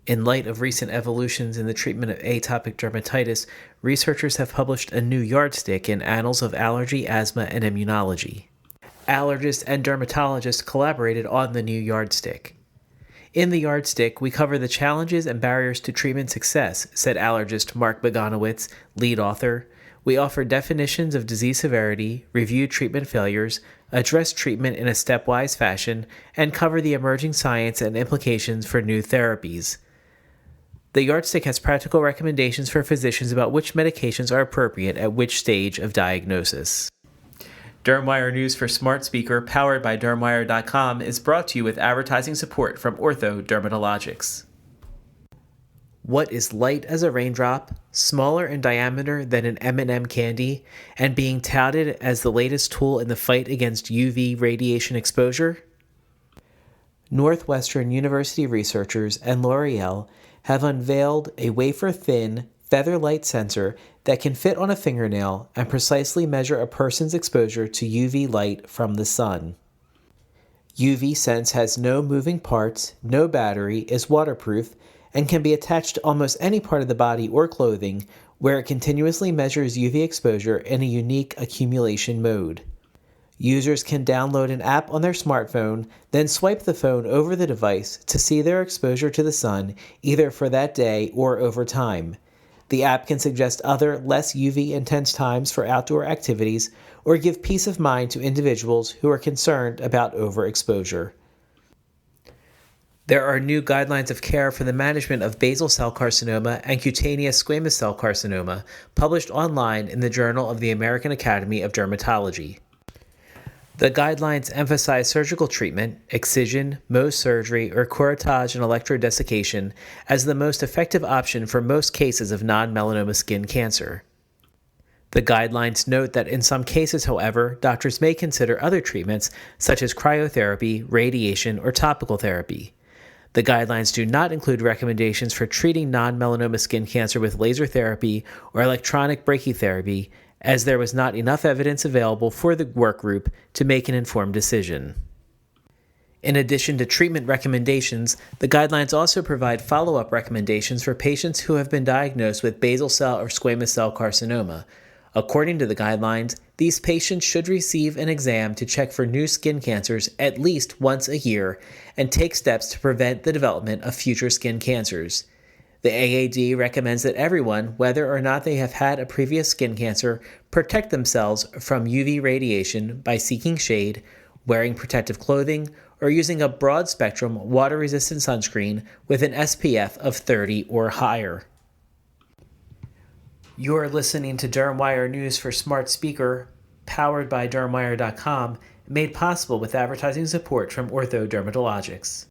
In light of recent evolutions in the treatment of atopic dermatitis, researchers have published a new yardstick in Annals of Allergy, Asthma, and Immunology. Allergists and dermatologists collaborated on the new yardstick. In the yardstick, we cover the challenges and barriers to treatment success, said allergist Mark Begonowitz, lead author. We offer definitions of disease severity, review treatment failures, address treatment in a stepwise fashion, and cover the emerging science and implications for new therapies. The yardstick has practical recommendations for physicians about which medications are appropriate at which stage of diagnosis. DermWire News for Smart Speaker, powered by DermWire.com, is brought to you with advertising support from Ortho Dermatologics. What is light as a raindrop, smaller in diameter than an M&M candy, and being touted as the latest tool in the fight against UV radiation exposure? Northwestern University researchers and L'Oreal have unveiled a wafer-thin, feather-light sensor that can fit on a fingernail and precisely measure a person's exposure to UV light from the sun. UV Sense has no moving parts, no battery, is waterproof, and can be attached to almost any part of the body or clothing, where it continuously measures UV exposure in a unique accumulation mode. Users can download an app on their smartphone, then swipe the phone over the device to see their exposure to the sun, either for that day or over time. The app can suggest other, less UV-intense times for outdoor activities or give peace of mind to individuals who are concerned about overexposure. There are new guidelines of care for the management of basal cell carcinoma and cutaneous squamous cell carcinoma, published online in the Journal of the American Academy of Dermatology. The guidelines emphasize surgical treatment, excision, Mohs surgery, or curettage and electrodesiccation as the most effective option for most cases of non-melanoma skin cancer. The guidelines note that in some cases, however, doctors may consider other treatments such as cryotherapy, radiation, or topical therapy. The guidelines do not include recommendations for treating non-melanoma skin cancer with laser therapy or electronic brachytherapy, as there was not enough evidence available for the work group to make an informed decision. In addition to treatment recommendations, the guidelines also provide follow-up recommendations for patients who have been diagnosed with basal cell or squamous cell carcinoma. According to the guidelines, these patients should receive an exam to check for new skin cancers at least once a year and take steps to prevent the development of future skin cancers. The AAD recommends that everyone, whether or not they have had a previous skin cancer, protect themselves from UV radiation by seeking shade, wearing protective clothing, or using a broad-spectrum water-resistant sunscreen with an SPF of 30 or higher. You're listening to DermWire News for Smart Speaker, powered by DermWire.com, made possible with advertising support from Ortho Dermatologics.